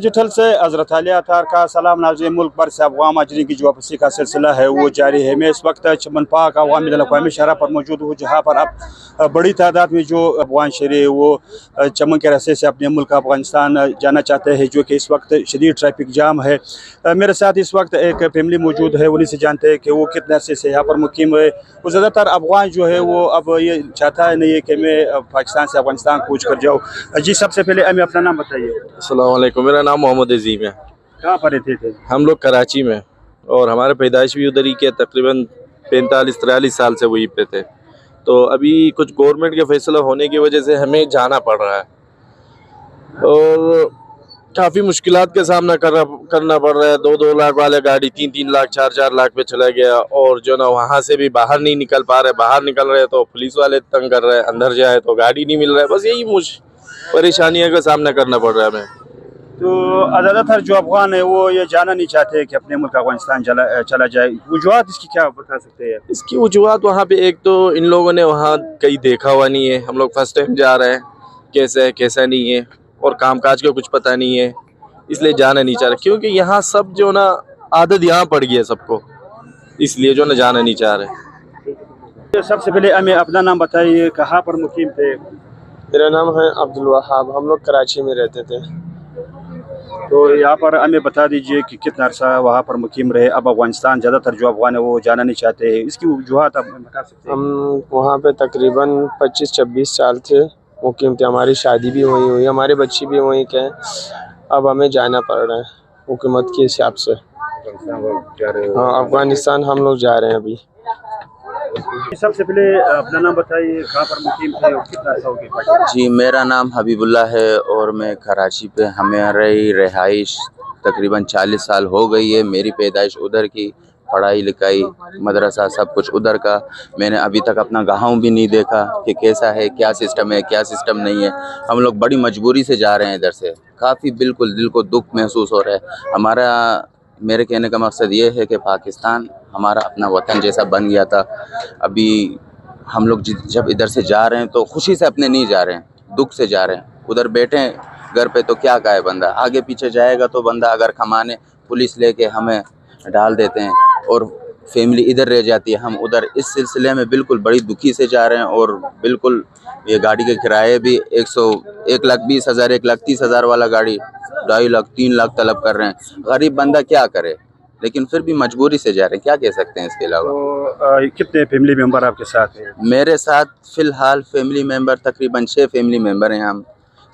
Digital से हज़रत अली अतार का सलाम नाज़रीन। मुल्क भर से अफगान माजरीन की जो वापसी का सिलसिला है वो जारी है। मैं इस वक्त चमन पाक अवामी अक़वामी शहर पर मौजूद हूँ, जहाँ पर अब बड़ी तादाद में जो अफगान शहरी वो चमन के रास्ते से अपने मुल्क अफगानिस्तान जाना चाहते हैं, जो कि इस वक्त शदीद ट्रैफिक जाम है। मेरे साथ इस वक्त एक फैमिली मौजूद है, उन्हीं से जानते हैं कि वो कितने अरसे से यहाँ पर मुकीम है। वो ज़्यादातर अफगान जो है वो अब ये चाहता है नहीं है कि मैं पाकिस्तान से अफगानिस्तान कूच कर जाऊँ। जी, सबसे पहले हमें अपना नाम बताइए। अस्सलाम वालेकुम, मेरा नाम मोहम्मद अजीम है। कहाँ पर रहते थे? हम लोग कराची में, और हमारे पैदाइश भी उधर ही के, तकरीबन 45-43 साल से वहीं पे थे। तो अभी कुछ गवर्नमेंट के फैसला होने की वजह से हमें जाना पड़ रहा है और काफ़ी मुश्किलात का सामना करना पड़ रहा है। 2-2 लाख वाले गाड़ी 3-3 लाख 4-4 लाख पे चला गया, और जो ना वहाँ से भी बाहर नहीं निकल पा रहे। बाहर निकल रहे तो पुलिस वाले तंग कर रहे हैं, अंदर जाए तो गाड़ी नहीं मिल रहा है। बस यही परेशानियों का सामना करना पड़ रहा है हमें। तो ज़्यादातर जो अफगान है वो ये जाना नहीं चाहते कि अपने मुल्क अफगानिस्तान चला जाए। वजूहत इसकी क्या बता सकते हैं? इसकी वजूहत वहाँ पे, एक तो इन लोगों ने वहाँ कहीं देखा हुआ नहीं है। हम लोग फर्स्ट टाइम जा रहे हैं, कैसा है कैसा नहीं है, और कामकाज का कुछ पता नहीं है, इसलिए जाना नहीं चाह रहे। क्योंकि यहाँ सब जो ना आदत यहाँ पड़ गई है सबको, इसलिए जो ना जाना नहीं चाह रहे। सबसे पहले हमें अपना नाम बताइए, कहाँ पर मुकीम थे? मेरा नाम है अब्दुल वहाब, हम लोग कराची में रहते थे। तो यहाँ पर हमें बता दीजिए कि कितना अर्सा वहाँ पर मुकीम रहे। अब अफगानिस्तान ज़्यादातर जो अफगान है वो जाना नहीं चाहते हैं, इसकी वजूहत आप बता सकते हैं? हम वहाँ पे तकरीबन 25-26 साल थे मुकीम थे। हमारी शादी भी वहीं हुई, हमारे बच्चे भी वहीं के हैं। अब हमें जाना पड़ रहा है हुकूमत के हिसाब से। हाँ, अफगानिस्तान हम लोग जा रहे हैं अभी। सबसे पहले अपना नाम बताइए, कहाँ पर मुकीम थे और कितना अर्सा हो गया? जी, मेरा नाम हबीबुल्लाह है और मैं कराची पे, हमारी रिहाइश तकरीबन 40 साल हो गई है। मेरी पैदाइश उधर की, पढ़ाई लिखाई मदरसा सब कुछ उधर का। मैंने अभी तक अपना गाँव भी नहीं देखा कि कैसा है, क्या सिस्टम है, क्या सिस्टम नहीं है। हम लोग बड़ी मजबूरी से जा रहे हैं इधर से। काफ़ी बिल्कुल दिल को दुख महसूस हो रहा है। मेरे कहने का मकसद ये है कि पाकिस्तान हमारा अपना वतन जैसा बन गया था। अभी हम लोग जब इधर से जा रहे हैं तो खुशी से अपने नहीं जा रहे हैं, दुख से जा रहे हैं। उधर बैठे हैं घर पे तो क्या कहे बंदा, आगे पीछे जाएगा तो बंदा अगर कमाने पुलिस लेके हमें डाल देते हैं और फैमिली इधर रह जाती है, हम उधर। इस सिलसिले में बिल्कुल बड़ी दुखी से जा रहे हैं। और बिल्कुल ये गाड़ी के किराए भी 1,20,000 1,30,000 वाला गाड़ी 2.5 लाख 3 लाख तलब कर रहे हैं। गरीब बंदा क्या करे, लेकिन फिर भी मजबूरी से जा रहे हैं, क्या कह सकते हैं इसके अलावा। तो कितने फैमिली मेंबर आपके साथ हैं? मेरे साथ फ़िलहाल फैमिली मेंबर तकरीबन 6 फैमिली मेंबर हैं। हम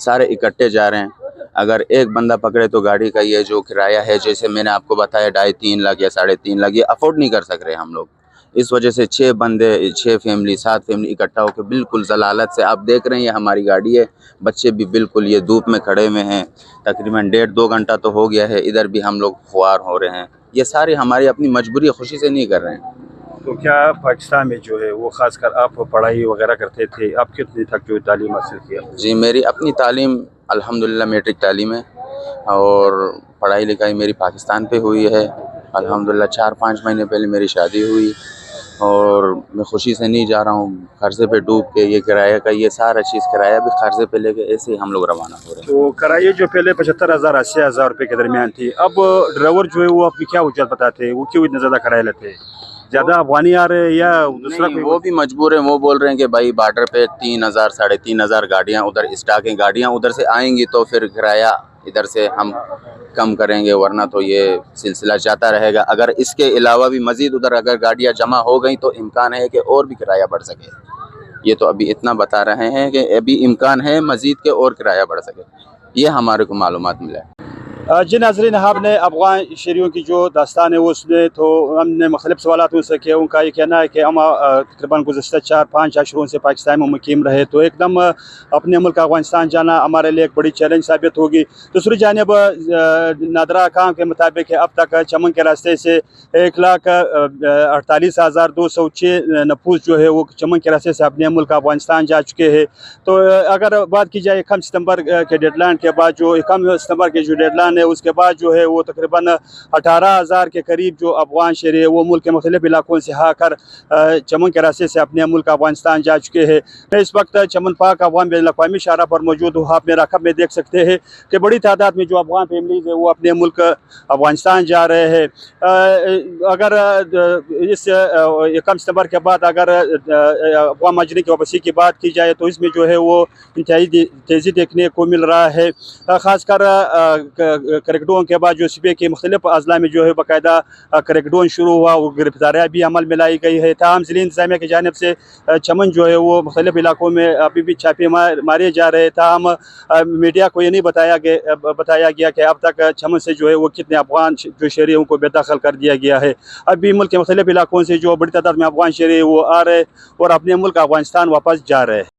सारे इकट्ठे जा रहे हैं। अगर एक बंदा पकड़े तो गाड़ी का ये जो किराया है, जैसे मैंने आपको बताया 2.5-3 लाख या 3.5 लाख, ये अफोर्ड नहीं कर सक रहे हम लोग। इस वजह से 6 बंदे 6 फैमिली 7 फैमिली इकट्ठा होकर बिल्कुल जलालत से, आप देख रहे हैं ये हमारी गाड़ी है, बच्चे भी बिल्कुल ये धूप में खड़े हुए हैं। तकरीबन 1.5-2 घंटा तो हो गया है, इधर भी हम लोग खुआर हो रहे हैं। ये सारी हमारी अपनी मजबूरी, खुशी से नहीं कर रहे हैं। तो क्या पाकिस्तान में जो है वो ख़ासकर आप पढ़ाई वगैरह करते थे? आप कितनी तक जो तालीम हासिल किया? जी, मेरी अपनी तालीम अल्हम्दुलिल्लाह मैट्रिक तालीम है, और पढ़ाई लिखाई मेरी पाकिस्तान पे हुई है अल्हम्दुलिल्लाह। 4-5 महीने पहले मेरी शादी हुई, और मैं खुशी से नहीं जा रहा हूँ कर्जे पे डूब के। ये किराया का ये सारा चीज़ किराया भी कर्जे पे लेके ऐसे ही हम लोग रवाना हो रहे हैं। तो किराया जो पहले 75,000 80,000 रुपये के दरमियान थी, अब ड्राइवर जो है वो आपकी क्या वजह बताते हैं, वो क्यों इतना ज़्यादा किराया लेते हैं? ज़्यादा अफगानी आ रहे हैं या दूसरा कोई? वो भी मजबूर है। वो बोल रहे हैं कि भाई बॉर्डर पे 3,000 3,500 गाड़ियाँ उधर स्टॉक हैं, गाड़ियाँ उधर से आएंगी तो फिर किराया इधर से हम कम करेंगे, वरना तो ये सिलसिला जाता रहेगा। अगर इसके अलावा भी मज़ीद उधर अगर गाड़ियाँ जमा हो गई तो इम्कान है कि और भी किराया बढ़ सके। ये तो अभी इतना बता रहे हैं कि अभी इम्कान है मज़ीद के और किराया बढ़ सके, ये हमारे को मालूमात मिला है। जी नाज़रीन, आपने अफगान शहरियों की जो दास्तान है वो सुने, तो हमने मुख्तलिफ सवालात उनसे किए। उनका ये कहना है कि हम तकरीबन गुज़श्ता 4-5 अशरों से पाकिस्तान में मुकीम रहे, तो एकदम अपने मुल्क अफगानिस्तान जाना हमारे लिए एक बड़ी चैलेंज साबित होगी। दूसरी जानिब नादरा खां के मुताबिक अब तक चमन के रास्ते से 1,48,206 नफूस जो है वो चमन के रास्ते से अपने मुल्क अफगानिस्तान जा चुके हैं। तो अगर बात की जाए कम सितंबर के डेडलाइन के बाद, जो कम सितंबर के जो डेडलाइन है। उसके बाद जो है वो तकरीबन 18,000 के करीब जो अफगान शहरी है वो मुल्क के मुख्तलिफ इलाकों से आकर चमन के रास्ते से अपने मुल्क अफगानिस्तान जा चुके हैं। मैं इस वक्त चमन पाक अवाम बैनुल-अक़वामी शाहरा पर मौजूद हूँ। आप मेरा खब में देख सकते हैं कि बड़ी तादाद में जो अफगान फैमिलीज़ है वो अपने मुल्क अफगानिस्तान जा रहे हैं। अगर इस 1 सितंबर के बाद अगर अफगान माजरीन की वापसी की बात की जाए तो इसमें जो है वो इंतहाई तेज़ी देखने को मिल रहा है। ख़ासकर क्रैकडाउन के बाद जो सूबे के मुख्तलिफ अजला में जो है बाकायदा क्रैकडाउन शुरू हुआ, वो गिरफ्तारियाँ भी अमल में लाई गई है। ताहम ज़िली इंतज़ामिया की जानिब से चमन जो है वो मुख्तलिफ इलाकों में अभी भी छापे मारे जा रहे। ताहम मीडिया को ये नहीं बताया गया कि अब तक चमन से जो है वो कितने अफगान जो शहरी हैं उनको बेदखल कर दिया गया है। अभी मुल्क के मुख्तलिफ इलाकों से जो बड़ी तादाद में अफगान शहरी वो आ रहे और अपने मुल्क अफगानिस्तान वापस जा रहे हैं।